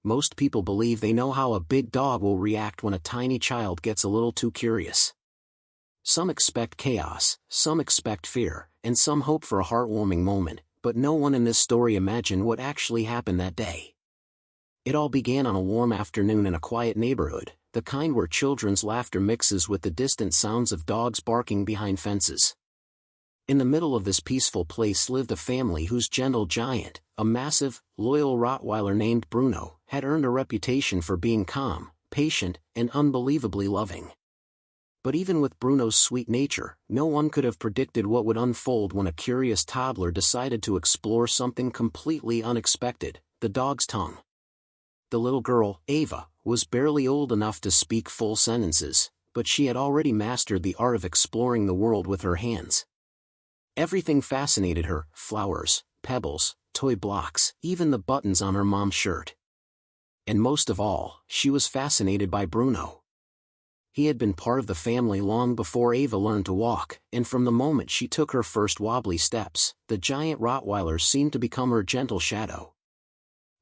Most people believe they know how a big dog will react when a tiny child gets a little too curious. Some expect chaos, some expect fear, and some hope for a heartwarming moment, but no one in this story imagined what actually happened that day. It all began on a warm afternoon in a quiet neighborhood, the kind where children's laughter mixes with the distant sounds of dogs barking behind fences. In the middle of this peaceful place lived a family whose gentle giant, a massive, loyal Rottweiler named Bruno, had earned a reputation for being calm, patient, and unbelievably loving. But even with Bruno's sweet nature, no one could have predicted what would unfold when a curious toddler decided to explore something completely unexpected: the dog's tongue. The little girl, Ava, was barely old enough to speak full sentences, but she had already mastered the art of exploring the world with her hands. Everything fascinated her: flowers, pebbles, toy blocks, even the buttons on her mom's shirt. And most of all, she was fascinated by Bruno. He had been part of the family long before Ava learned to walk, and from the moment she took her first wobbly steps, the giant Rottweiler seemed to become her gentle shadow.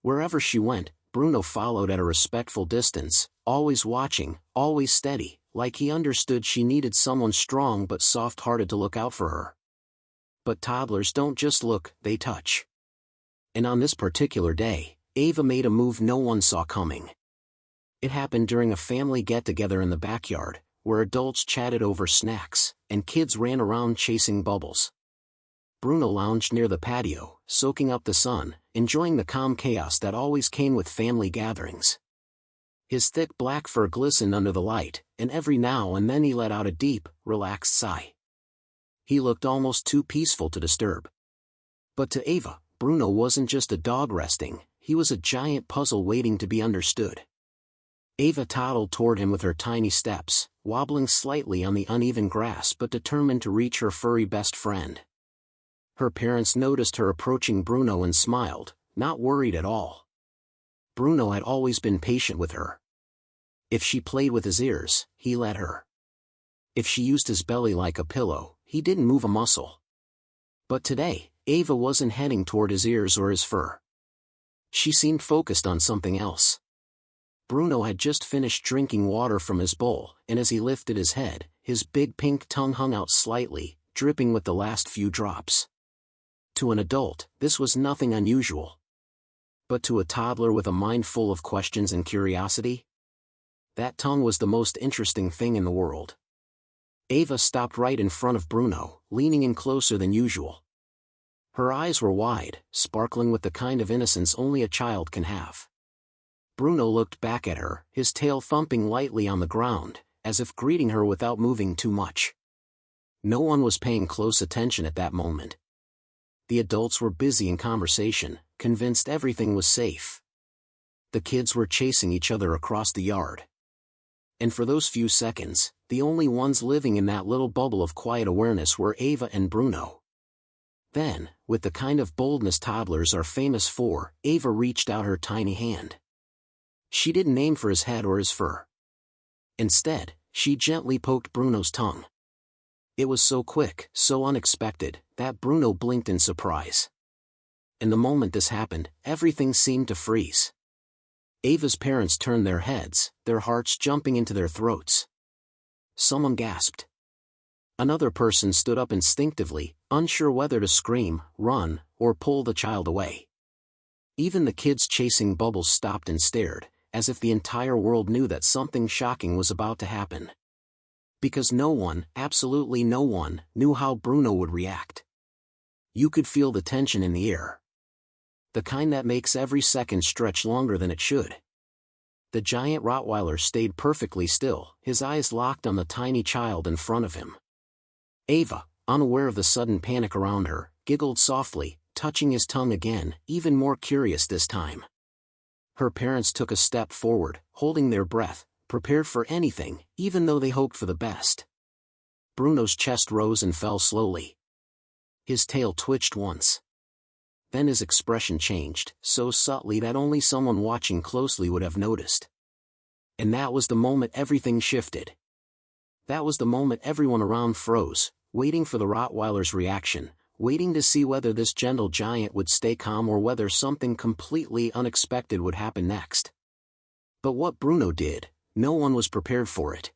Wherever she went, Bruno followed at a respectful distance, always watching, always steady, like he understood she needed someone strong but soft-hearted to look out for her. But toddlers don't just look, they touch. And on this particular day, Ava made a move no one saw coming. It happened during a family get-together in the backyard, where adults chatted over snacks, and kids ran around chasing bubbles. Bruno lounged near the patio, soaking up the sun, enjoying the calm chaos that always came with family gatherings. His thick black fur glistened under the light, and every now and then he let out a deep, relaxed sigh. He looked almost too peaceful to disturb. But to Ava, Bruno wasn't just a dog resting, he was a giant puzzle waiting to be understood. Ava toddled toward him with her tiny steps, wobbling slightly on the uneven grass but determined to reach her furry best friend. Her parents noticed her approaching Bruno and smiled, not worried at all. Bruno had always been patient with her. If she played with his ears, he let her. If she used his belly like a pillow, he didn't move a muscle. But today, Ava wasn't heading toward his ears or his fur. She seemed focused on something else. Bruno had just finished drinking water from his bowl, and as he lifted his head, his big pink tongue hung out slightly, dripping with the last few drops. To an adult, this was nothing unusual. But to a toddler with a mind full of questions and curiosity? That tongue was the most interesting thing in the world. Ava stopped right in front of Bruno, leaning in closer than usual. Her eyes were wide, sparkling with the kind of innocence only a child can have. Bruno looked back at her, his tail thumping lightly on the ground, as if greeting her without moving too much. No one was paying close attention at that moment. The adults were busy in conversation, convinced everything was safe. The kids were chasing each other across the yard. And for those few seconds, the only ones living in that little bubble of quiet awareness were Ava and Bruno. Then, with the kind of boldness toddlers are famous for, Ava reached out her tiny hand. She didn't aim for his head or his fur. Instead, she gently poked Bruno's tongue. It was so quick, so unexpected, that Bruno blinked in surprise. And the moment this happened, everything seemed to freeze. Ava's parents turned their heads, their hearts jumping into their throats. Someone gasped. Another person stood up instinctively, unsure whether to scream, run, or pull the child away. Even the kids chasing bubbles stopped and stared, as if the entire world knew that something shocking was about to happen. Because no one, absolutely no one, knew how Bruno would react. You could feel the tension in the air. The kind that makes every second stretch longer than it should. The giant Rottweiler stayed perfectly still, his eyes locked on the tiny child in front of him. Ava, unaware of the sudden panic around her, giggled softly, touching his tongue again, even more curious this time. Her parents took a step forward, holding their breath, prepared for anything, even though they hoped for the best. Bruno's chest rose and fell slowly. His tail twitched once. Then his expression changed, so subtly that only someone watching closely would have noticed. And that was the moment everything shifted. That was the moment everyone around froze, waiting for the Rottweiler's reaction, waiting to see whether this gentle giant would stay calm or whether something completely unexpected would happen next. But what Bruno did, no one was prepared for it.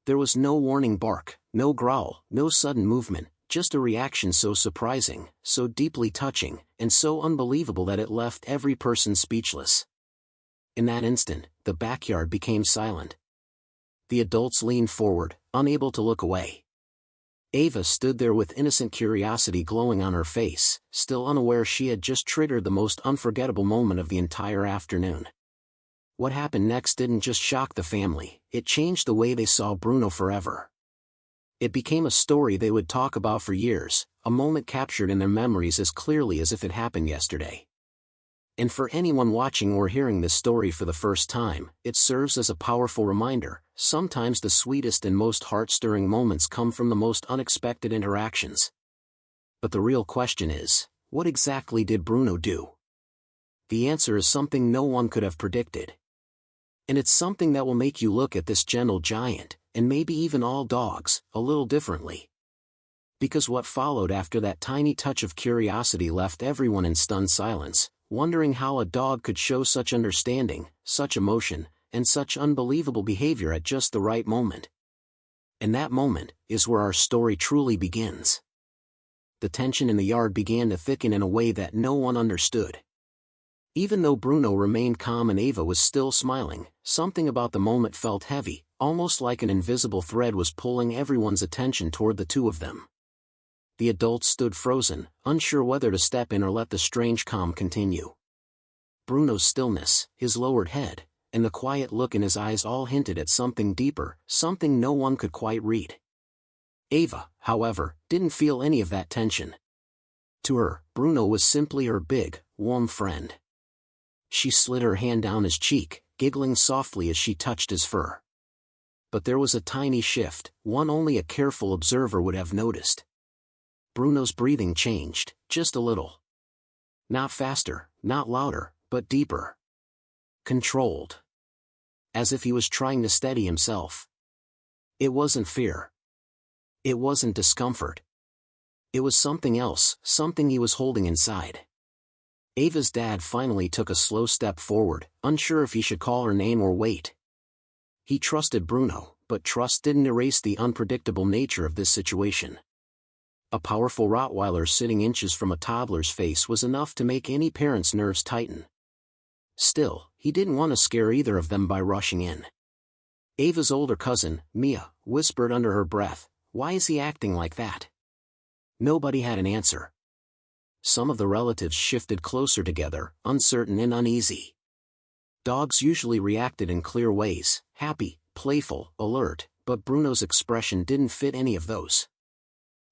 There was no warning bark, no growl, no sudden movement, just a reaction so surprising, so deeply touching, and so unbelievable that it left every person speechless. In that instant, the backyard became silent. The adults leaned forward, unable to look away. Ava stood there with innocent curiosity glowing on her face, still unaware she had just triggered the most unforgettable moment of the entire afternoon. What happened next didn't just shock the family, it changed the way they saw Bruno forever. It became a story they would talk about for years, a moment captured in their memories as clearly as if it happened yesterday. And for anyone watching or hearing this story for the first time, it serves as a powerful reminder. Sometimes the sweetest and most heart-stirring moments come from the most unexpected interactions. But the real question is, what exactly did Bruno do? The answer is something no one could have predicted. And it's something that will make you look at this gentle giant, and maybe even all dogs, a little differently. Because what followed after that tiny touch of curiosity left everyone in stunned silence, wondering how a dog could show such understanding, such emotion, and such unbelievable behavior at just the right moment. And that moment is where our story truly begins. The tension in the yard began to thicken in a way that no one understood. Even though Bruno remained calm and Ava was still smiling, something about the moment felt heavy, almost like an invisible thread was pulling everyone's attention toward the two of them. The adults stood frozen, unsure whether to step in or let the strange calm continue. Bruno's stillness, his lowered head, and the quiet look in his eyes all hinted at something deeper, something no one could quite read. Ava, however, didn't feel any of that tension. To her, Bruno was simply her big, warm friend. She slid her hand down his cheek, giggling softly as she touched his fur. But there was a tiny shift, one only a careful observer would have noticed. Bruno's breathing changed, just a little. Not faster, not louder, but deeper. Controlled. As if he was trying to steady himself. It wasn't fear. It wasn't discomfort. It was something else, something he was holding inside. Ava's dad finally took a slow step forward, unsure if he should call her name or wait. He trusted Bruno, but trust didn't erase the unpredictable nature of this situation. A powerful Rottweiler sitting inches from a toddler's face was enough to make any parent's nerves tighten. Still, he didn't want to scare either of them by rushing in. Ava's older cousin, Mia, whispered under her breath, "Why is he acting like that?" Nobody had an answer. Some of the relatives shifted closer together, uncertain and uneasy. Dogs usually reacted in clear ways, happy, playful, alert, but Bruno's expression didn't fit any of those.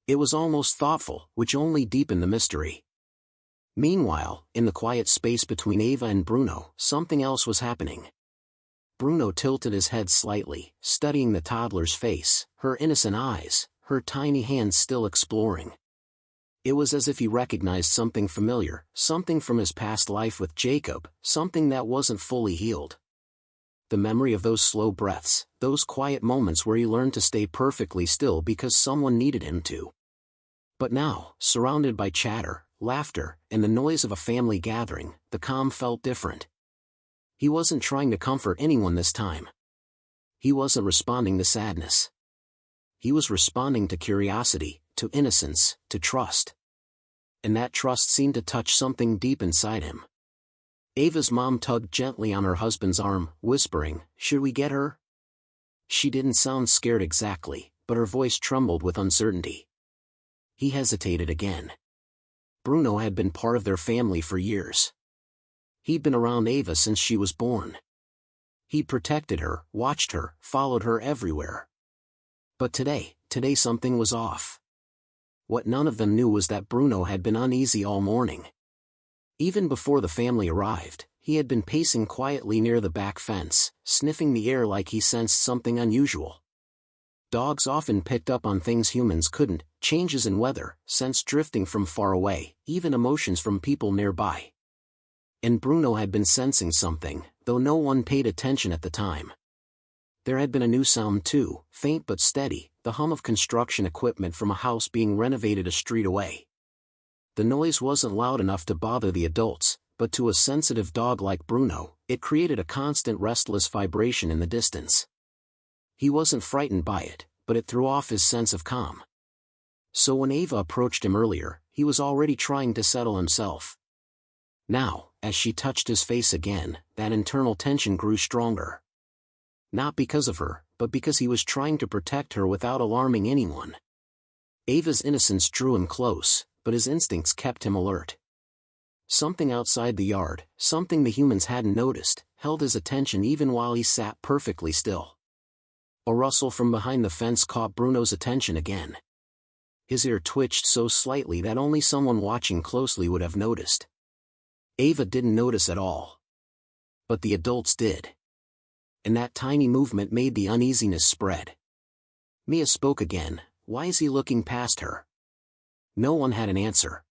It was almost thoughtful, which only deepened the mystery. Meanwhile, in the quiet space between Ava and Bruno, something else was happening. Bruno tilted his head slightly, studying the toddler's face, her innocent eyes, her tiny hands still exploring. It was as if he recognized something familiar, something from his past life with Jacob, something that wasn't fully healed. The memory of those slow breaths, those quiet moments where he learned to stay perfectly still because someone needed him to. But now, surrounded by chatter, laughter, and the noise of a family gathering, the calm felt different. He wasn't trying to comfort anyone this time. He wasn't responding to sadness. He was responding to curiosity, to innocence, to trust. And that trust seemed to touch something deep inside him. Ava's mom tugged gently on her husband's arm, whispering, "Should we get her?" She didn't sound scared exactly, but her voice trembled with uncertainty. He hesitated again. Bruno had been part of their family for years. He'd been around Ava since she was born. He'd protected her, watched her, followed her everywhere. But today something was off. What none of them knew was that Bruno had been uneasy all morning. Even before the family arrived, he had been pacing quietly near the back fence, sniffing the air like he sensed something unusual. Dogs often picked up on things humans couldn't, changes in weather, scents drifting from far away, even emotions from people nearby. And Bruno had been sensing something, though no one paid attention at the time. There had been a new sound too, faint but steady, the hum of construction equipment from a house being renovated a street away. The noise wasn't loud enough to bother the adults, but to a sensitive dog like Bruno, it created a constant restless vibration in the distance. He wasn't frightened by it, but it threw off his sense of calm. So when Ava approached him earlier, he was already trying to settle himself. Now, as she touched his face again, that internal tension grew stronger. Not because of her, but because he was trying to protect her without alarming anyone. Ava's innocence drew him close, but his instincts kept him alert. Something outside the yard, something the humans hadn't noticed, held his attention even while he sat perfectly still. A rustle from behind the fence caught Bruno's attention again. His ear twitched so slightly that only someone watching closely would have noticed. Ava didn't notice at all. But the adults did. And that tiny movement made the uneasiness spread. Mia spoke again. Why is he looking past her? No one had an answer.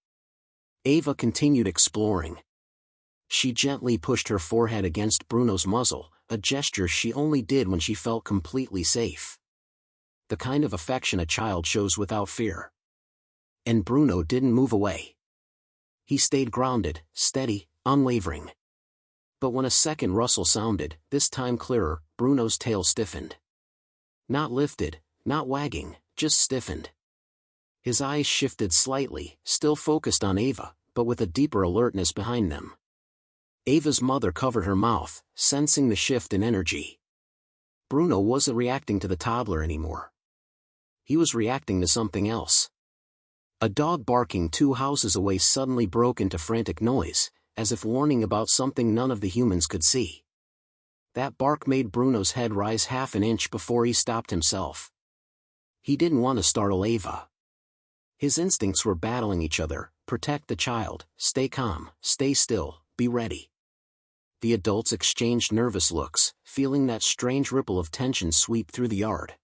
Ava continued exploring. She gently pushed her forehead against Bruno's muzzle, a gesture she only did when she felt completely safe. The kind of affection a child shows without fear. And Bruno didn't move away. He stayed grounded, steady, unwavering. But when a second rustle sounded, this time clearer, Bruno's tail stiffened. Not lifted, not wagging, just stiffened. His eyes shifted slightly, still focused on Ava, but with a deeper alertness behind them. Ava's mother covered her mouth, sensing the shift in energy. Bruno wasn't reacting to the toddler anymore. He was reacting to something else. A dog barking 2 houses away suddenly broke into frantic noise, as if warning about something none of the humans could see. That bark made Bruno's head rise half an inch before he stopped himself. He didn't want to startle Ava. His instincts were battling each other: protect the child, stay calm, stay still, be ready. The adults exchanged nervous looks, feeling that strange ripple of tension sweep through the yard.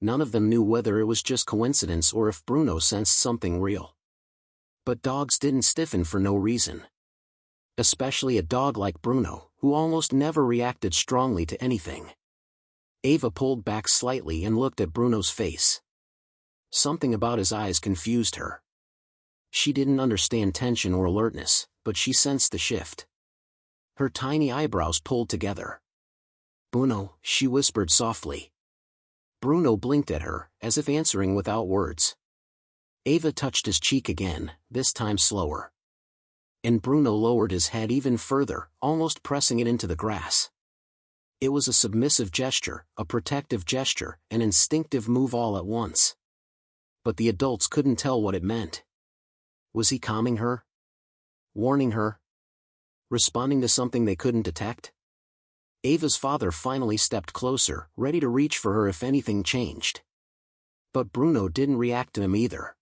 None of them knew whether it was just coincidence or if Bruno sensed something real. But dogs didn't stiffen for no reason. Especially a dog like Bruno, who almost never reacted strongly to anything. Ava pulled back slightly and looked at Bruno's face. Something about his eyes confused her. She didn't understand tension or alertness, but she sensed the shift. Her tiny eyebrows pulled together. "Bruno," she whispered softly. Bruno blinked at her, as if answering without words. Ava touched his cheek again, this time slower. And Bruno lowered his head even further, almost pressing it into the grass. It was a submissive gesture, a protective gesture, an instinctive move all at once. But the adults couldn't tell what it meant. Was he calming her? Warning her? Responding to something they couldn't detect? Ava's father finally stepped closer, ready to reach for her if anything changed. But Bruno didn't react to him either.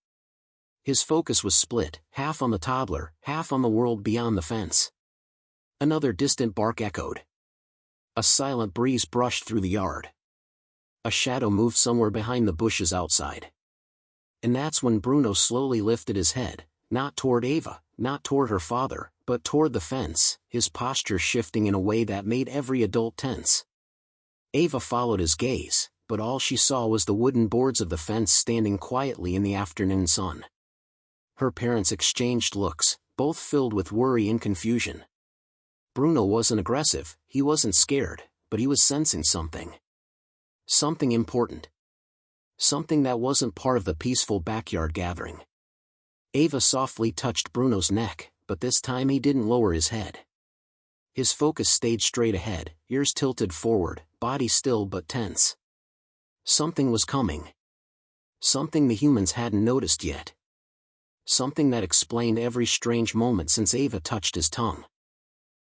His focus was split, half on the toddler, half on the world beyond the fence. Another distant bark echoed. A silent breeze brushed through the yard. A shadow moved somewhere behind the bushes outside. And that's when Bruno slowly lifted his head, not toward Ava, not toward her father, but toward the fence, his posture shifting in a way that made every adult tense. Ava followed his gaze, but all she saw was the wooden boards of the fence standing quietly in the afternoon sun. Her parents exchanged looks, both filled with worry and confusion. Bruno wasn't aggressive, he wasn't scared, but he was sensing something. Something important. Something that wasn't part of the peaceful backyard gathering. Ava softly touched Bruno's neck, but this time he didn't lower his head. His focus stayed straight ahead, ears tilted forward, body still but tense. Something was coming. Something the humans hadn't noticed yet. Something that explained every strange moment since Ava touched his tongue.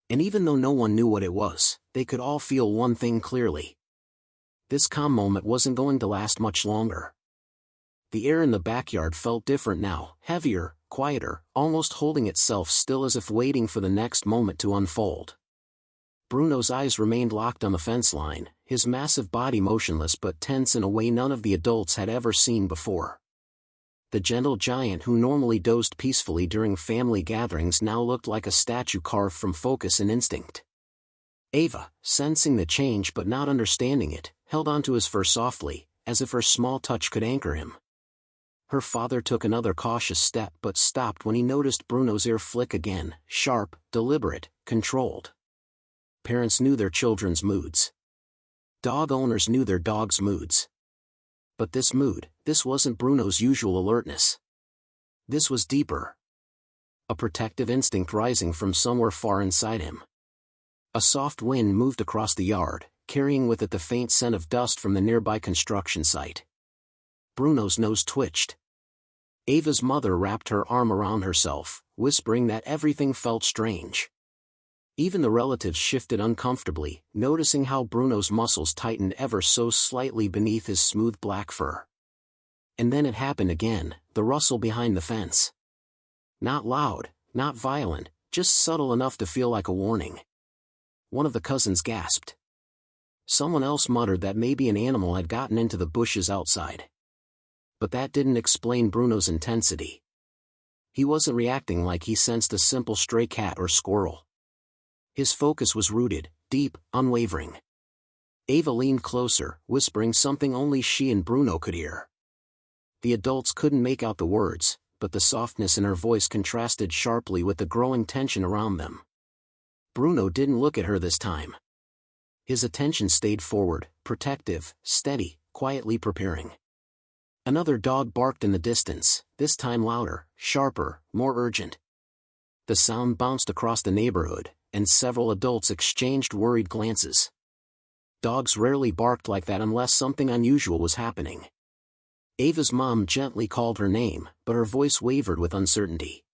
And even though no one knew what it was, they could all feel one thing clearly. This calm moment wasn't going to last much longer. The air in the backyard felt different now, heavier, quieter, almost holding itself still as if waiting for the next moment to unfold. Bruno's eyes remained locked on the fence line, his massive body motionless but tense in a way none of the adults had ever seen before. The gentle giant who normally dozed peacefully during family gatherings now looked like a statue carved from focus and instinct. Ava, sensing the change but not understanding it, held onto his fur softly, as if her small touch could anchor him. Her father took another cautious step but stopped when he noticed Bruno's ear flick again, sharp, deliberate, controlled. Parents knew their children's moods. Dog owners knew their dogs' moods. But this mood, this wasn't Bruno's usual alertness. This was deeper. A protective instinct rising from somewhere far inside him. A soft wind moved across the yard, carrying with it the faint scent of dust from the nearby construction site. Bruno's nose twitched. Ava's mother wrapped her arm around herself, whispering that everything felt strange. Even the relatives shifted uncomfortably, noticing how Bruno's muscles tightened ever so slightly beneath his smooth black fur. And then it happened again, the rustle behind the fence. Not loud, not violent, just subtle enough to feel like a warning. One of the cousins gasped. Someone else muttered that maybe an animal had gotten into the bushes outside. But that didn't explain Bruno's intensity. He wasn't reacting like he sensed a simple stray cat or squirrel. His focus was rooted, deep, unwavering. Ava leaned closer, whispering something only she and Bruno could hear. The adults couldn't make out the words, but the softness in her voice contrasted sharply with the growing tension around them. Bruno didn't look at her this time. His attention stayed forward, protective, steady, quietly preparing. Another dog barked in the distance, this time louder, sharper, more urgent. The sound bounced across the neighborhood, and several adults exchanged worried glances. Dogs rarely barked like that unless something unusual was happening. Ava's mom gently called her name, but her voice wavered with uncertainty.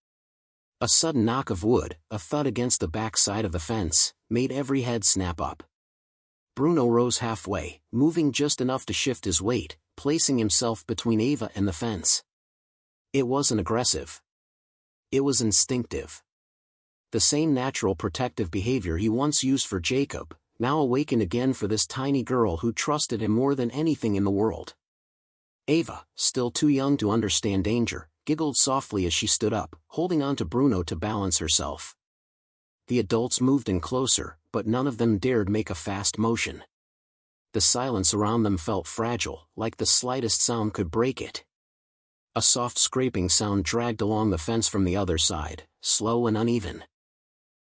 A sudden knock of wood, a thud against the back side of the fence, made every head snap up. Bruno rose halfway, moving just enough to shift his weight, placing himself between Ava and the fence. It wasn't aggressive. It was instinctive. The same natural protective behavior he once used for Jacob, now awakened again for this tiny girl who trusted him more than anything in the world. Ava, still too young to understand danger, giggled softly as she stood up, holding on to Bruno to balance herself. The adults moved in closer, but none of them dared make a fast motion. The silence around them felt fragile, like the slightest sound could break it. A soft scraping sound dragged along the fence from the other side, slow and uneven.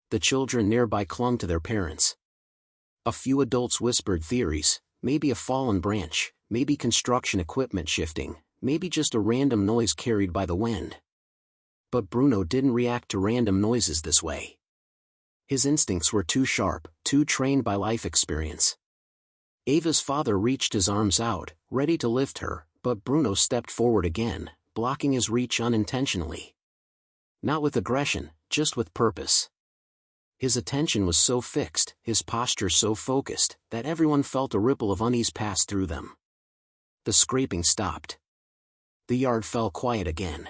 The children nearby clung to their parents. A few adults whispered theories, maybe a fallen branch, maybe construction equipment shifting, maybe just a random noise carried by the wind. But Bruno didn't react to random noises this way. His instincts were too sharp, too trained by life experience. Ava's father reached his arms out, ready to lift her, but Bruno stepped forward again, blocking his reach unintentionally. Not with aggression, just with purpose. His attention was so fixed, his posture so focused, that everyone felt a ripple of unease pass through them. The scraping stopped. The yard fell quiet again.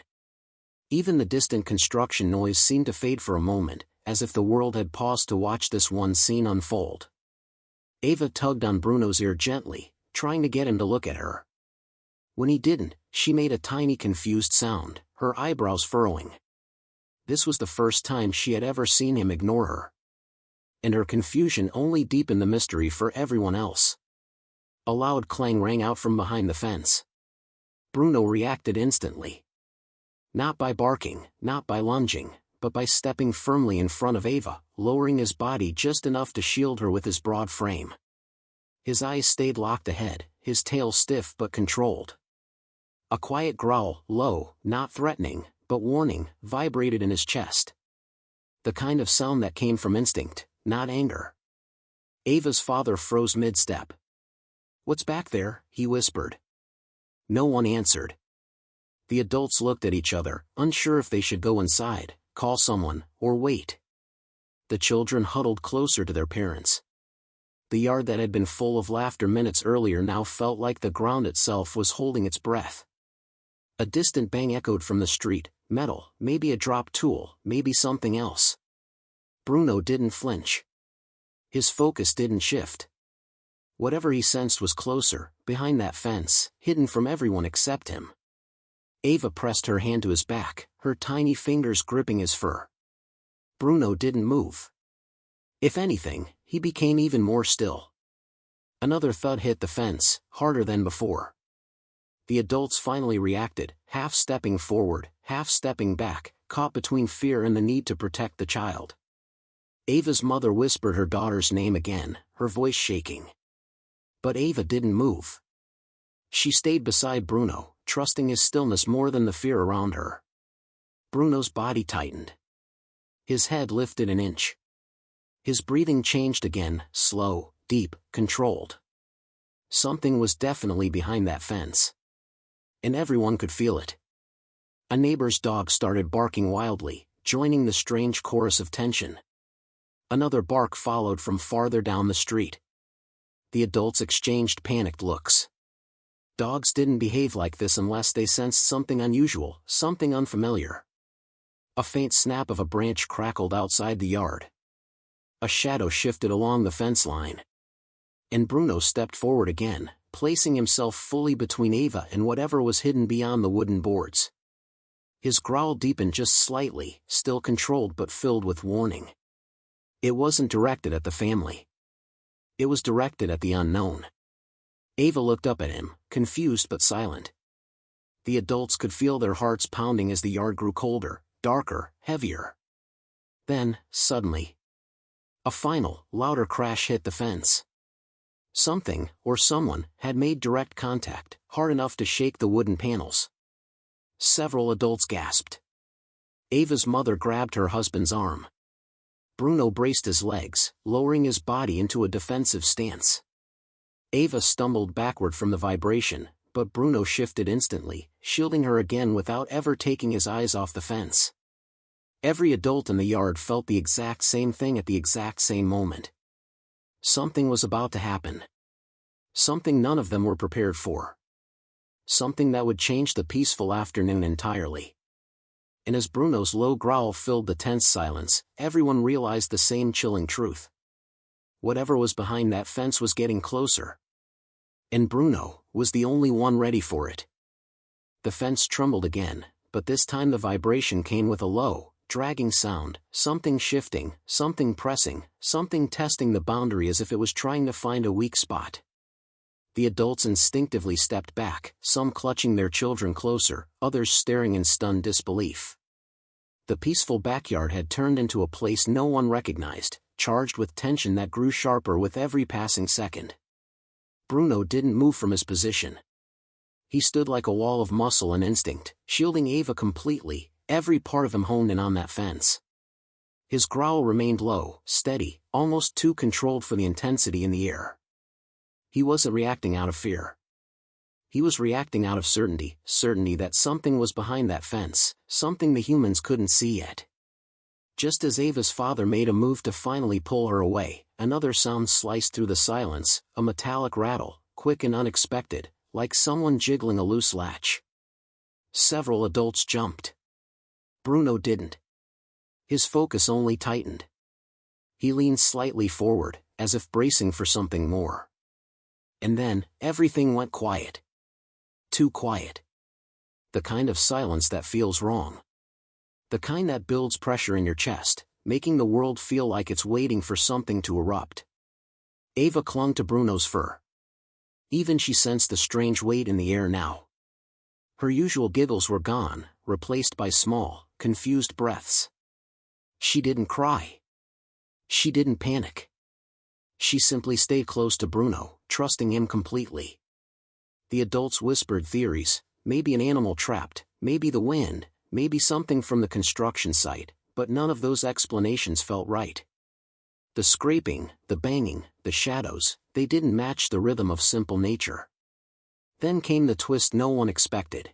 Even the distant construction noise seemed to fade for a moment, as if the world had paused to watch this one scene unfold. Ava tugged on Bruno's ear gently, trying to get him to look at her. When he didn't, she made a tiny confused sound, her eyebrows furrowing. This was the first time she had ever seen him ignore her. And her confusion only deepened the mystery for everyone else. A loud clang rang out from behind the fence. Bruno reacted instantly. Not by barking, not by lunging, but by stepping firmly in front of Ava, lowering his body just enough to shield her with his broad frame. His eyes stayed locked ahead, his tail stiff but controlled. A quiet growl, low, not threatening, but warning, vibrated in his chest. The kind of sound that came from instinct, not anger. Ava's father froze mid-step. "What's back there?" he whispered. No one answered. The adults looked at each other, unsure if they should go inside, call someone, or wait. The children huddled closer to their parents. The yard that had been full of laughter minutes earlier now felt like the ground itself was holding its breath. A distant bang echoed from the street, metal, maybe a dropped tool, maybe something else. Bruno didn't flinch. His focus didn't shift. Whatever he sensed was closer, behind that fence, hidden from everyone except him. Ava pressed her hand to his back, her tiny fingers gripping his fur. Bruno didn't move. If anything, he became even more still. Another thud hit the fence, harder than before. The adults finally reacted, half stepping forward, half stepping back, caught between fear and the need to protect the child. Ava's mother whispered her daughter's name again, her voice shaking. But Ava didn't move. She stayed beside Bruno, trusting his stillness more than the fear around her. Bruno's body tightened. His head lifted an inch. His breathing changed again, slow, deep, controlled. Something was definitely behind that fence. And everyone could feel it. A neighbor's dog started barking wildly, joining the strange chorus of tension. Another bark followed from farther down the street. The adults exchanged panicked looks. Dogs didn't behave like this unless they sensed something unusual, something unfamiliar. A faint snap of a branch crackled outside the yard. A shadow shifted along the fence line. And Bruno stepped forward again, placing himself fully between Ava and whatever was hidden beyond the wooden boards. His growl deepened just slightly, still controlled but filled with warning. It wasn't directed at the family. It was directed at the unknown. Ava looked up at him, confused but silent. The adults could feel their hearts pounding as the yard grew colder, darker, heavier. Then, suddenly, a final, louder crash hit the fence. Something, or someone, had made direct contact, hard enough to shake the wooden panels. Several adults gasped. Ava's mother grabbed her husband's arm. Bruno braced his legs, lowering his body into a defensive stance. Ava stumbled backward from the vibration, but Bruno shifted instantly, shielding her again without ever taking his eyes off the fence. Every adult in the yard felt the exact same thing at the exact same moment. Something was about to happen. Something none of them were prepared for. Something that would change the peaceful afternoon entirely. And as Bruno's low growl filled the tense silence, everyone realized the same chilling truth. Whatever was behind that fence was getting closer. And Bruno was the only one ready for it. The fence trembled again, but this time the vibration came with a low, dragging sound, something shifting, something pressing, something testing the boundary as if it was trying to find a weak spot. The adults instinctively stepped back, some clutching their children closer, others staring in stunned disbelief. The peaceful backyard had turned into a place no one recognized, charged with tension that grew sharper with every passing second. Bruno didn't move from his position. He stood like a wall of muscle and instinct, shielding Ava completely, every part of him honed in on that fence. His growl remained low, steady, almost too controlled for the intensity in the air. He wasn't reacting out of fear. He was reacting out of certainty, certainty that something was behind that fence, something the humans couldn't see yet. Just as Ava's father made a move to finally pull her away, another sound sliced through the silence, a metallic rattle, quick and unexpected, like someone jiggling a loose latch. Several adults jumped. Bruno didn't. His focus only tightened. He leaned slightly forward, as if bracing for something more. And then, everything went quiet. Too quiet. The kind of silence that feels wrong. The kind that builds pressure in your chest, making the world feel like it's waiting for something to erupt. Ava clung to Bruno's fur. Even she sensed a strange weight in the air now. Her usual giggles were gone, replaced by small, confused breaths. She didn't cry. She didn't panic. She simply stayed close to Bruno, trusting him completely. The adults whispered theories, maybe an animal trapped, maybe the wind, maybe something from the construction site, but none of those explanations felt right. The scraping, the banging, the shadows, they didn't match the rhythm of simple nature. Then came the twist no one expected.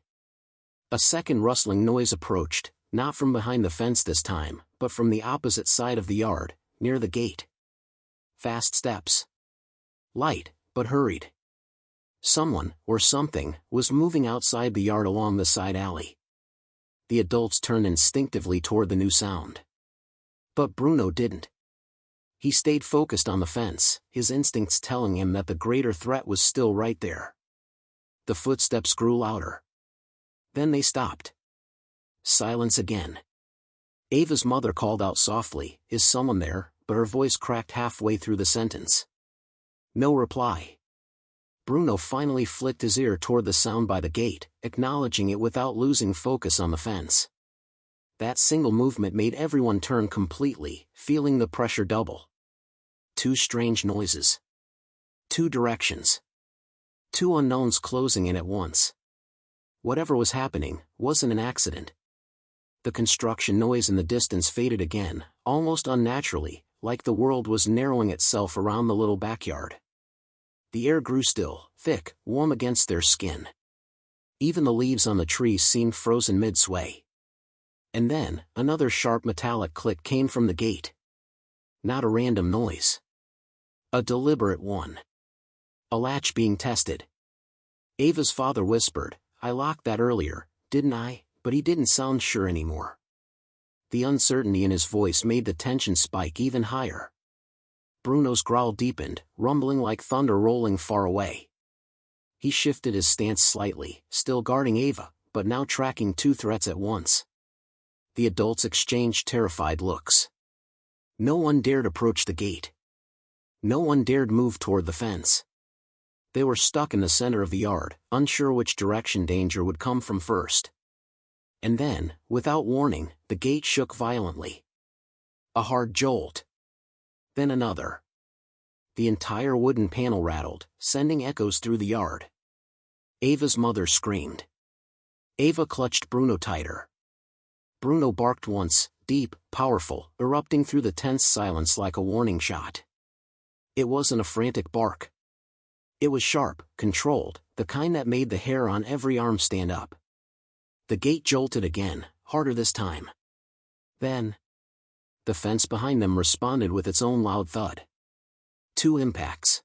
A second rustling noise approached, not from behind the fence this time, but from the opposite side of the yard, near the gate. Fast steps. Light, but hurried. Someone, or something, was moving outside the yard along the side alley. The adults turned instinctively toward the new sound. But Bruno didn't. He stayed focused on the fence, his instincts telling him that the greater threat was still right there. The footsteps grew louder. Then they stopped. Silence again. Ava's mother called out softly, "Is someone there?" but her voice cracked halfway through the sentence. No reply. Bruno finally flicked his ear toward the sound by the gate, acknowledging it without losing focus on the fence. That single movement made everyone turn completely, feeling the pressure double. Two strange noises. Two directions. Two unknowns closing in at once. Whatever was happening wasn't an accident. The construction noise in the distance faded again, almost unnaturally, like the world was narrowing itself around the little backyard. The air grew still, thick, warm against their skin. Even the leaves on the trees seemed frozen mid-sway. And then, another sharp metallic click came from the gate. Not a random noise. A deliberate one. A latch being tested. Ava's father whispered, "I locked that earlier, didn't I?" But he didn't sound sure anymore. The uncertainty in his voice made the tension spike even higher. Bruno's growl deepened, rumbling like thunder rolling far away. He shifted his stance slightly, still guarding Ava, but now tracking two threats at once. The adults exchanged terrified looks. No one dared approach the gate. No one dared move toward the fence. They were stuck in the center of the yard, unsure which direction danger would come from first. And then, without warning, the gate shook violently. A hard jolt. Then another. The entire wooden panel rattled, sending echoes through the yard. Ava's mother screamed. Ava clutched Bruno tighter. Bruno barked once, deep, powerful, erupting through the tense silence like a warning shot. It wasn't a frantic bark. It was sharp, controlled, the kind that made the hair on every arm stand up. The gate jolted again, harder this time. Then, the fence behind them responded with its own loud thud. Two impacts.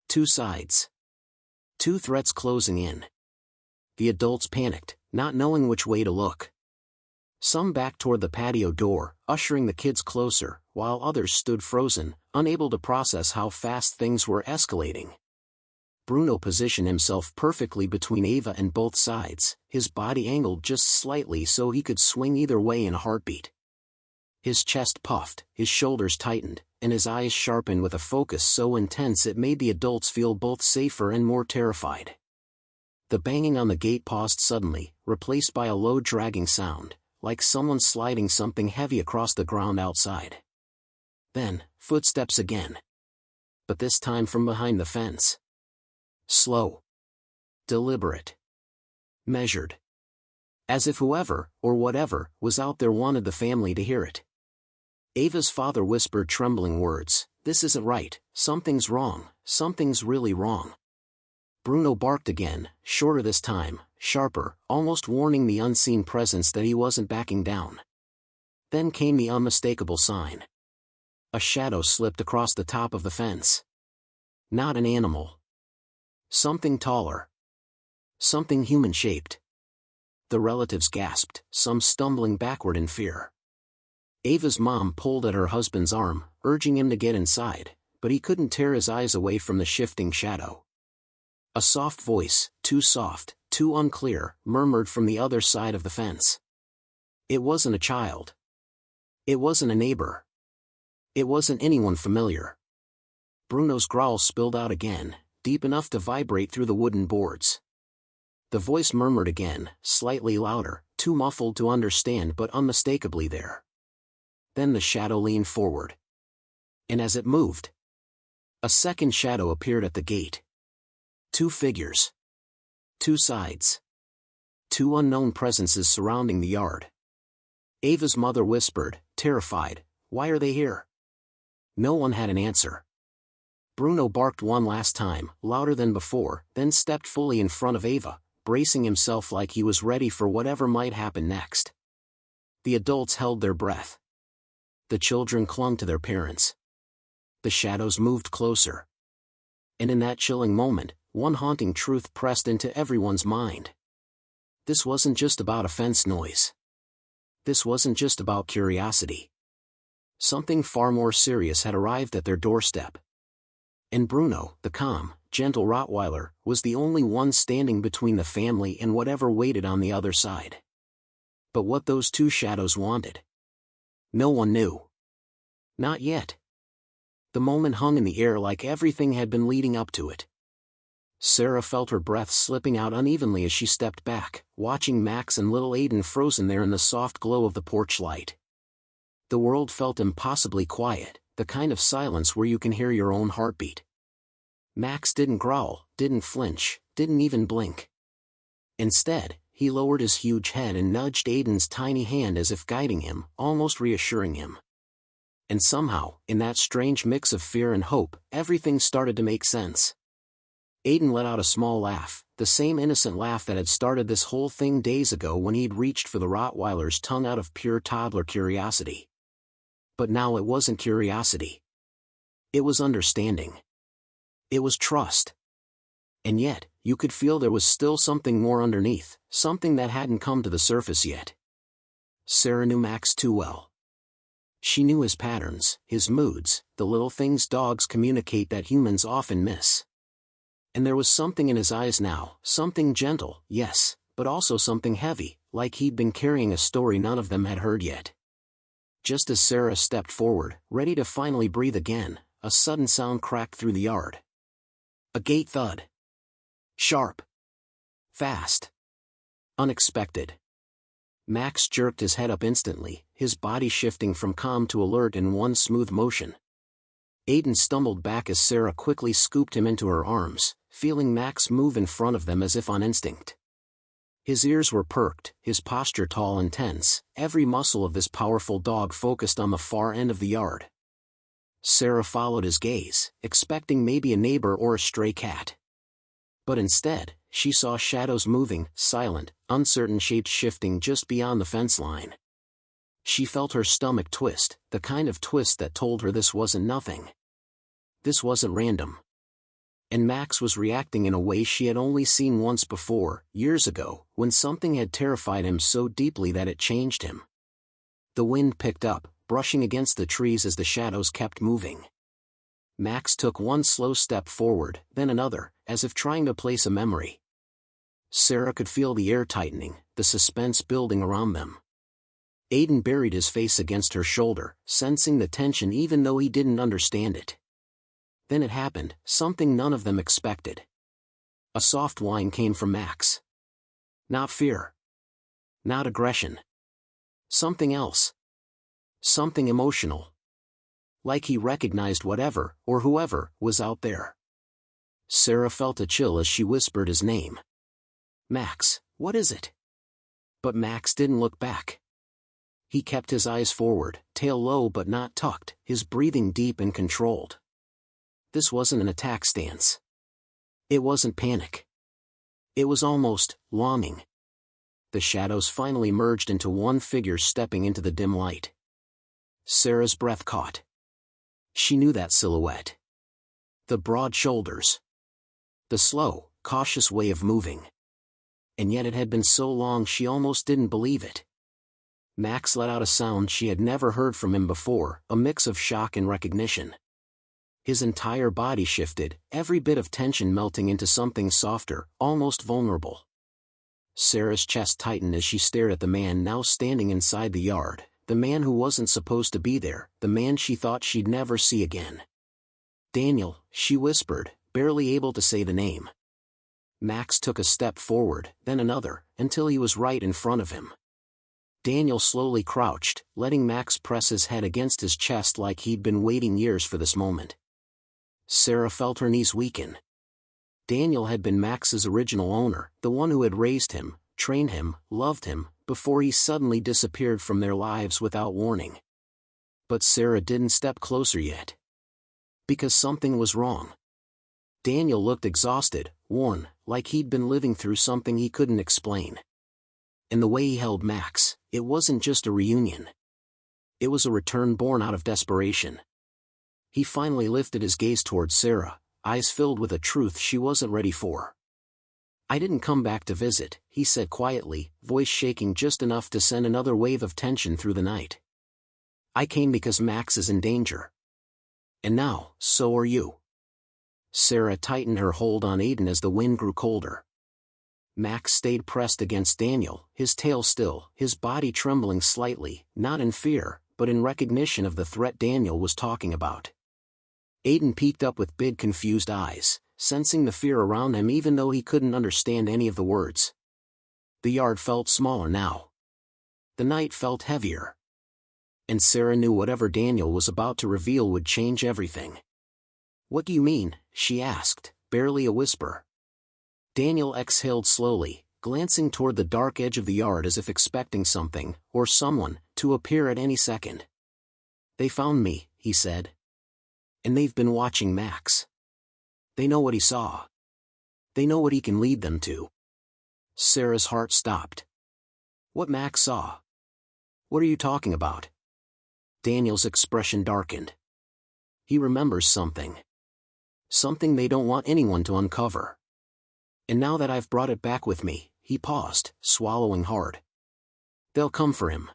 Two sides. Two threats closing in. The adults panicked, not knowing which way to look. Some backed toward the patio door, ushering the kids closer, while others stood frozen, unable to process how fast things were escalating. Bruno positioned himself perfectly between Ava and both sides, his body angled just slightly so he could swing either way in a heartbeat. His chest puffed, his shoulders tightened, and his eyes sharpened with a focus so intense it made the adults feel both safer and more terrified. The banging on the gate paused suddenly, replaced by a low dragging sound, like someone sliding something heavy across the ground outside. Then, footsteps again. But this time from behind the fence. Slow. Deliberate. Measured. As if whoever, or whatever, was out there wanted the family to hear it. Ava's father whispered trembling words, "This isn't right, something's wrong, something's really wrong." Bruno barked again, shorter this time, sharper, almost warning the unseen presence that he wasn't backing down. Then came the unmistakable sign. A shadow slipped across the top of the fence. Not an animal. Something taller. Something human-shaped. The relatives gasped, some stumbling backward in fear. Ava's mom pulled at her husband's arm, urging him to get inside, but he couldn't tear his eyes away from the shifting shadow. A soft voice, too soft, too unclear, murmured from the other side of the fence. It wasn't a child. It wasn't a neighbor. It wasn't anyone familiar. Bruno's growl spilled out again, deep enough to vibrate through the wooden boards. The voice murmured again, slightly louder, too muffled to understand but unmistakably there. Then the shadow leaned forward. And as it moved, a second shadow appeared at the gate. Two figures. Two sides. Two unknown presences surrounding the yard. Ava's mother whispered, terrified, "Why are they here?" No one had an answer. Bruno barked one last time, louder than before, then stepped fully in front of Ava, bracing himself like he was ready for whatever might happen next. The adults held their breath. The children clung to their parents. The shadows moved closer. And in that chilling moment, one haunting truth pressed into everyone's mind. This wasn't just about a fence noise. This wasn't just about curiosity. Something far more serious had arrived at their doorstep. And Bruno, the calm, gentle Rottweiler, was the only one standing between the family and whatever waited on the other side. But what those two shadows wanted, no one knew. Not yet. The moment hung in the air like everything had been leading up to it. Sarah felt her breath slipping out unevenly as she stepped back, watching Max and little Aiden frozen there in the soft glow of the porch light. The world felt impossibly quiet, the kind of silence where you can hear your own heartbeat. Max didn't growl, didn't flinch, didn't even blink. Instead, he lowered his huge head and nudged Aiden's tiny hand as if guiding him, almost reassuring him. And somehow, in that strange mix of fear and hope, everything started to make sense. Aiden let out a small laugh, the same innocent laugh that had started this whole thing days ago when he'd reached for the Rottweiler's tongue out of pure toddler curiosity. But now it wasn't curiosity. It was understanding. It was trust. And yet, you could feel there was still something more underneath, something that hadn't come to the surface yet. Sarah knew Max too well. She knew his patterns, his moods, the little things dogs communicate that humans often miss. And there was something in his eyes now, something gentle, yes, but also something heavy, like he'd been carrying a story none of them had heard yet. Just as Sarah stepped forward, ready to finally breathe again, a sudden sound cracked through the yard. A gate thud. Sharp. Fast. Unexpected. Max jerked his head up instantly, his body shifting from calm to alert in one smooth motion. Aiden stumbled back as Sarah quickly scooped him into her arms, feeling Max move in front of them as if on instinct. His ears were perked, his posture tall and tense, every muscle of this powerful dog focused on the far end of the yard. Sarah followed his gaze, expecting maybe a neighbor or a stray cat. But instead, she saw shadows moving, silent, uncertain shapes shifting just beyond the fence line. She felt her stomach twist, the kind of twist that told her this wasn't nothing. This wasn't random. And Max was reacting in a way she had only seen once before, years ago, when something had terrified him so deeply that it changed him. The wind picked up, brushing against the trees as the shadows kept moving. Max took one slow step forward, then another, as if trying to place a memory. Sarah could feel the air tightening, the suspense building around them. Aiden buried his face against her shoulder, sensing the tension even though he didn't understand it. Then it happened, something none of them expected. A soft whine came from Max. Not fear. Not aggression. Something else. Something emotional. Like he recognized whatever, or whoever, was out there. Sarah felt a chill as she whispered his name. Max, what is it? But Max didn't look back. He kept his eyes forward, tail low but not tucked, his breathing deep and controlled. This wasn't an attack stance. It wasn't panic. It was almost longing. The shadows finally merged into one figure stepping into the dim light. Sarah's breath caught. She knew that silhouette. The broad shoulders. The slow, cautious way of moving. And yet it had been so long she almost didn't believe it. Max let out a sound she had never heard from him before, a mix of shock and recognition. His entire body shifted, every bit of tension melting into something softer, almost vulnerable. Sarah's chest tightened as she stared at the man now standing inside the yard, the man who wasn't supposed to be there, the man she thought she'd never see again. Daniel, she whispered, barely able to say the name. Max took a step forward, then another, until he was right in front of him. Daniel slowly crouched, letting Max press his head against his chest like he'd been waiting years for this moment. Sarah felt her knees weaken. Daniel had been Max's original owner, the one who had raised him, trained him, loved him, before he suddenly disappeared from their lives without warning. But Sarah didn't step closer yet. Because something was wrong. Daniel looked exhausted, worn, like he'd been living through something he couldn't explain. And the way he held Max, it wasn't just a reunion. It was a return born out of desperation. He finally lifted his gaze towards Sarah, eyes filled with a truth she wasn't ready for. I didn't come back to visit, he said quietly, voice shaking just enough to send another wave of tension through the night. I came because Max is in danger. And now, so are you. Sarah tightened her hold on Aiden as the wind grew colder. Max stayed pressed against Daniel, his tail still, his body trembling slightly, not in fear, but in recognition of the threat Daniel was talking about. Aiden peeked up with big confused eyes, sensing the fear around him even though he couldn't understand any of the words. The yard felt smaller now. The night felt heavier. And Sarah knew whatever Daniel was about to reveal would change everything. "What do you mean?" she asked, barely a whisper. Daniel exhaled slowly, glancing toward the dark edge of the yard as if expecting something, or someone, to appear at any second. "They found me," he said. "And they've been watching Max. They know what he saw. They know what he can lead them to." Sarah's heart stopped. "What Max saw? What are you talking about?" Daniel's expression darkened. "He remembers something. Something they don't want anyone to uncover. And now that I've brought it back with me," he paused, swallowing hard. "They'll come for him.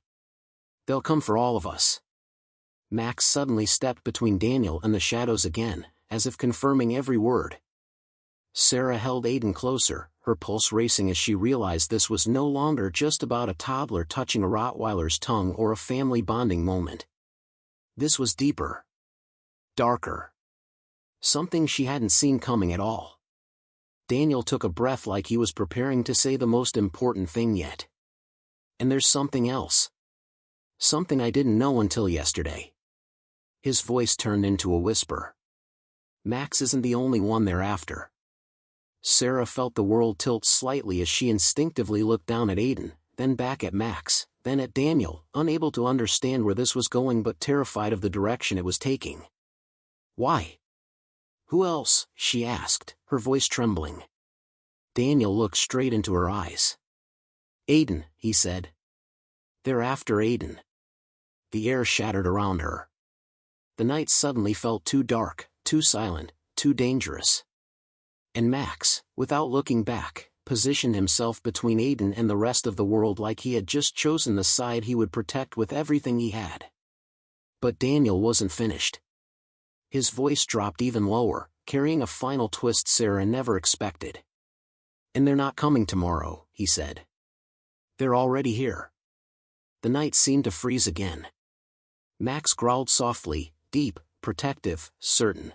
They'll come for all of us." Max suddenly stepped between Daniel and the shadows again, as if confirming every word. Sarah held Aiden closer, her pulse racing as she realized this was no longer just about a toddler touching a Rottweiler's tongue or a family bonding moment. This was deeper. Darker. Something she hadn't seen coming at all. Daniel took a breath like he was preparing to say the most important thing yet. "And there's something else. Something I didn't know until yesterday." His voice turned into a whisper. "Max isn't the only one they're after." Sarah felt the world tilt slightly as she instinctively looked down at Aiden, then back at Max, then at Daniel, unable to understand where this was going but terrified of the direction it was taking. "Why? Who else?" she asked, her voice trembling. Daniel looked straight into her eyes. "Aiden," he said. "They're after Aiden." The air shattered around her. The night suddenly felt too dark, too silent, too dangerous. And Max, without looking back, positioned himself between Aiden and the rest of the world like he had just chosen the side he would protect with everything he had. But Daniel wasn't finished. His voice dropped even lower, carrying a final twist Sarah never expected. "And they're not coming tomorrow," he said. "They're already here." The night seemed to freeze again. Max growled softly, deep, protective, certain.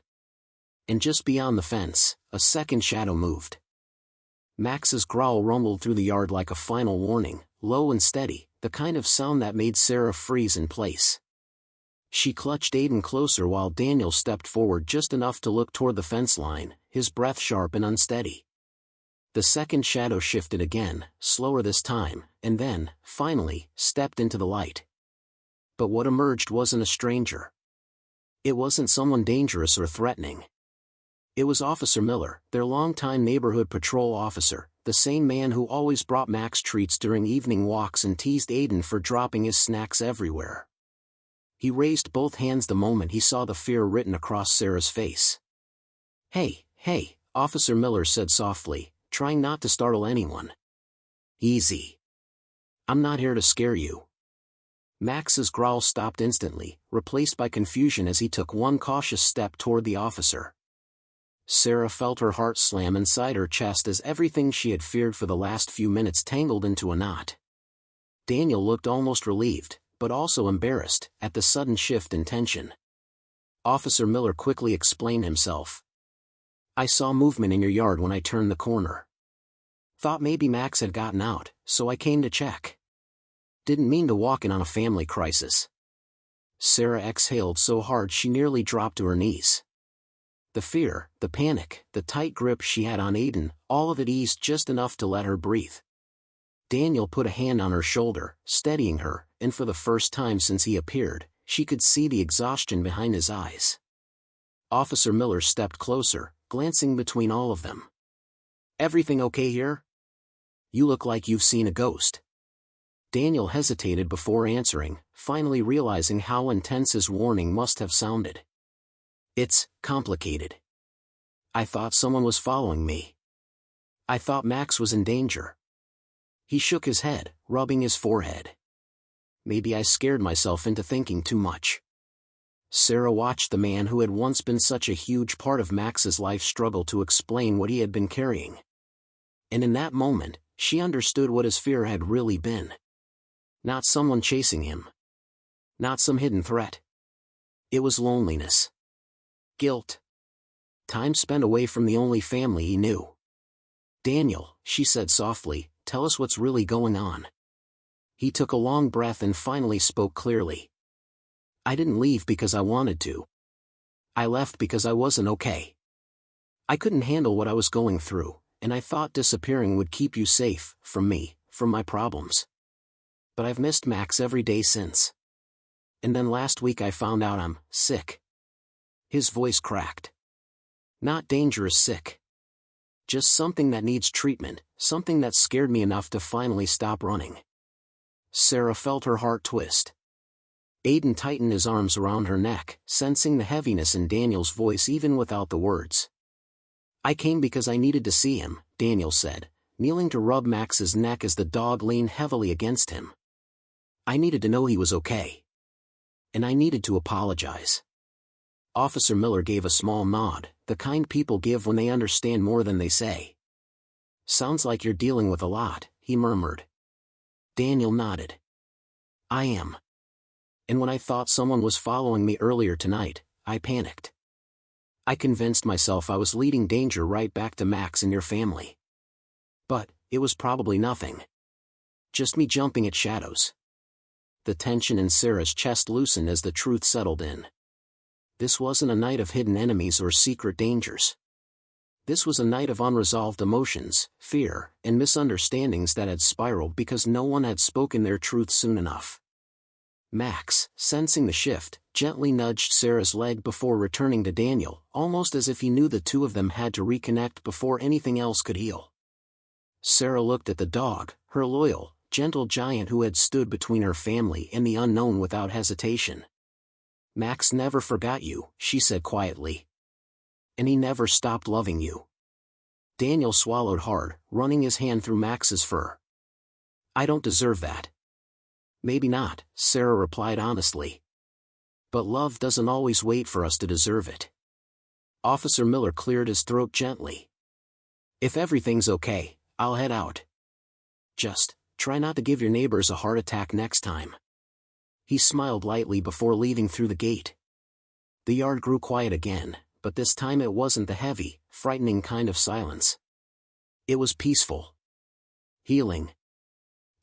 And just beyond the fence, a second shadow moved. Max's growl rumbled through the yard like a final warning, low and steady, the kind of sound that made Sarah freeze in place. She clutched Aiden closer while Daniel stepped forward just enough to look toward the fence line, his breath sharp and unsteady. The second shadow shifted again, slower this time, and then, finally, stepped into the light. But what emerged wasn't a stranger. It wasn't someone dangerous or threatening. It was Officer Miller, their longtime neighborhood patrol officer, the same man who always brought Max treats during evening walks and teased Aiden for dropping his snacks everywhere. He raised both hands the moment he saw the fear written across Sarah's face. Hey, Officer Miller said softly, trying not to startle anyone. "Easy. I'm not here to scare you." Max's growl stopped instantly, replaced by confusion as he took one cautious step toward the officer. Sarah felt her heart slam inside her chest as everything she had feared for the last few minutes tangled into a knot. Daniel looked almost relieved, but also embarrassed, at the sudden shift in tension. Officer Miller quickly explained himself. "I saw movement in your yard when I turned the corner. Thought maybe Max had gotten out, so I came to check. Didn't mean to walk in on a family crisis." Sarah exhaled so hard she nearly dropped to her knees. The fear, the panic, the tight grip she had on Aiden, all of it eased just enough to let her breathe. Daniel put a hand on her shoulder, steadying her, and for the first time since he appeared, she could see the exhaustion behind his eyes. Officer Miller stepped closer, glancing between all of them. "Everything okay here? You look like you've seen a ghost." Daniel hesitated before answering, finally realizing how intense his warning must have sounded. "It's complicated. I thought someone was following me. I thought Max was in danger." He shook his head, rubbing his forehead. "Maybe I scared myself into thinking too much." Sarah watched the man who had once been such a huge part of Max's life struggle to explain what he had been carrying. And in that moment, she understood what his fear had really been. Not someone chasing him. Not some hidden threat. It was loneliness. Guilt. Time spent away from the only family he knew. "Daniel," she said softly, "tell us what's really going on." He took a long breath and finally spoke clearly. "I didn't leave because I wanted to. I left because I wasn't okay. I couldn't handle what I was going through, and I thought disappearing would keep you safe, from me, from my problems. But I've missed Max every day since. And then last week I found out I'm sick." His voice cracked. "Not dangerous sick. Just something that needs treatment, something that scared me enough to finally stop running." Sarah felt her heart twist. Aiden tightened his arms around her neck, sensing the heaviness in Daniel's voice even without the words. "I came because I needed to see him," Daniel said, kneeling to rub Max's neck as the dog leaned heavily against him. "I needed to know he was okay. And I needed to apologize." Officer Miller gave a small nod, the kind people give when they understand more than they say. "Sounds like you're dealing with a lot," he murmured. Daniel nodded. "I am. And when I thought someone was following me earlier tonight, I panicked. I convinced myself I was leading danger right back to Max and your family. But it was probably nothing. Just me jumping at shadows." The tension in Sarah's chest loosened as the truth settled in. This wasn't a night of hidden enemies or secret dangers. This was a night of unresolved emotions, fear, and misunderstandings that had spiraled because no one had spoken their truth soon enough. Max, sensing the shift, gently nudged Sarah's leg before returning to Daniel, almost as if he knew the two of them had to reconnect before anything else could heal. Sarah looked at the dog, her loyal, gentle giant who had stood between her family and the unknown without hesitation. "Max never forgot you," she said quietly. "And he never stopped loving you." Daniel swallowed hard, running his hand through Max's fur. "I don't deserve that." "Maybe not," Sarah replied honestly. "But love doesn't always wait for us to deserve it." Officer Miller cleared his throat gently. "If everything's okay, I'll head out. Just try not to give your neighbors a heart attack next time." He smiled lightly before leaving through the gate. The yard grew quiet again, but this time it wasn't the heavy, frightening kind of silence. It was peaceful. Healing.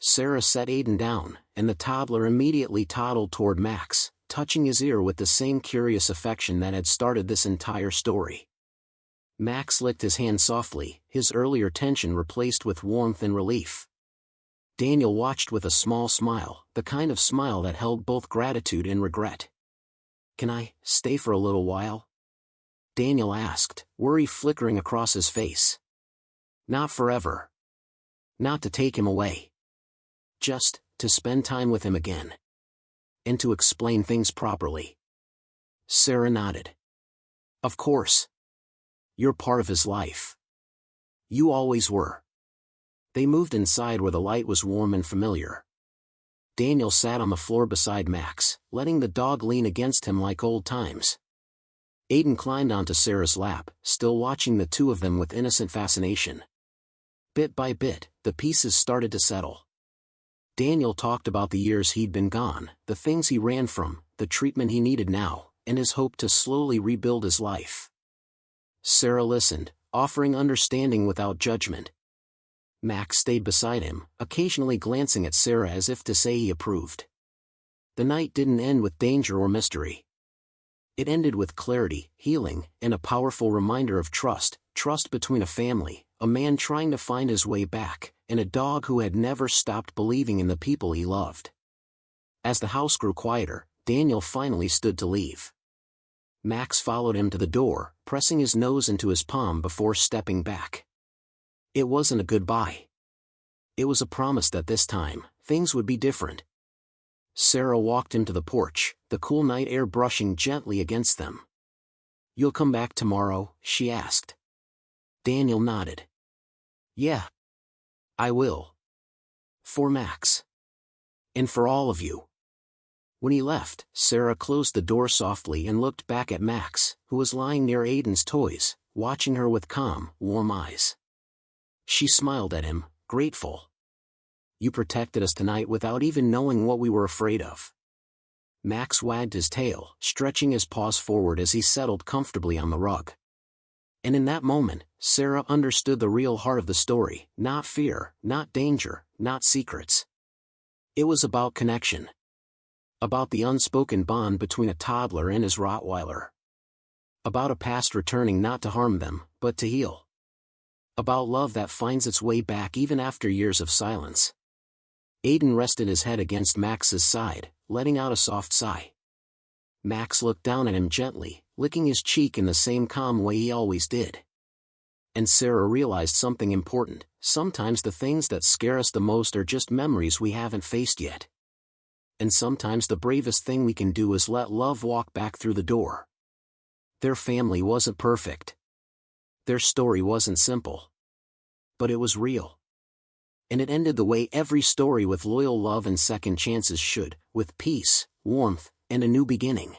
Sarah set Aiden down, and the toddler immediately toddled toward Max, touching his ear with the same curious affection that had started this entire story. Max licked his hand softly, his earlier tension replaced with warmth and relief. Daniel watched with a small smile, the kind of smile that held both gratitude and regret. "Can I stay for a little while?" Daniel asked, worry flickering across his face. "Not forever. Not to take him away. Just to spend time with him again. And to explain things properly." Sarah nodded. "Of course. You're part of his life. You always were." They moved inside where the light was warm and familiar. Daniel sat on the floor beside Max, letting the dog lean against him like old times. Aiden climbed onto Sarah's lap, still watching the two of them with innocent fascination. Bit by bit, the pieces started to settle. Daniel talked about the years he'd been gone, the things he ran from, the treatment he needed now, and his hope to slowly rebuild his life. Sarah listened, offering understanding without judgment. Max stayed beside him, occasionally glancing at Sarah as if to say he approved. The night didn't end with danger or mystery. It ended with clarity, healing, and a powerful reminder of trust between a family, a man trying to find his way back, and a dog who had never stopped believing in the people he loved. As the house grew quieter, Daniel finally stood to leave. Max followed him to the door, pressing his nose into his palm before stepping back. It wasn't a goodbye. It was a promise that this time, things would be different. Sarah walked him to the porch, the cool night air brushing gently against them. "You'll come back tomorrow?" she asked. Daniel nodded. "Yeah. I will. For Max. And for all of you." When he left, Sarah closed the door softly and looked back at Max, who was lying near Aiden's toys, watching her with calm, warm eyes. She smiled at him, grateful. "You protected us tonight without even knowing what we were afraid of." Max wagged his tail, stretching his paws forward as he settled comfortably on the rug. And in that moment, Sarah understood the real heart of the story, not fear, not danger, not secrets. It was about connection. About the unspoken bond between a toddler and his Rottweiler. About a past returning not to harm them, but to heal. About love that finds its way back even after years of silence. Aiden rested his head against Max's side, letting out a soft sigh. Max looked down at him gently, licking his cheek in the same calm way he always did. And Sarah realized something important: sometimes the things that scare us the most are just memories we haven't faced yet. And sometimes the bravest thing we can do is let love walk back through the door. Their family wasn't perfect. Their story wasn't simple. But it was real. And it ended the way every story with loyal love and second chances should, with peace, warmth, and a new beginning.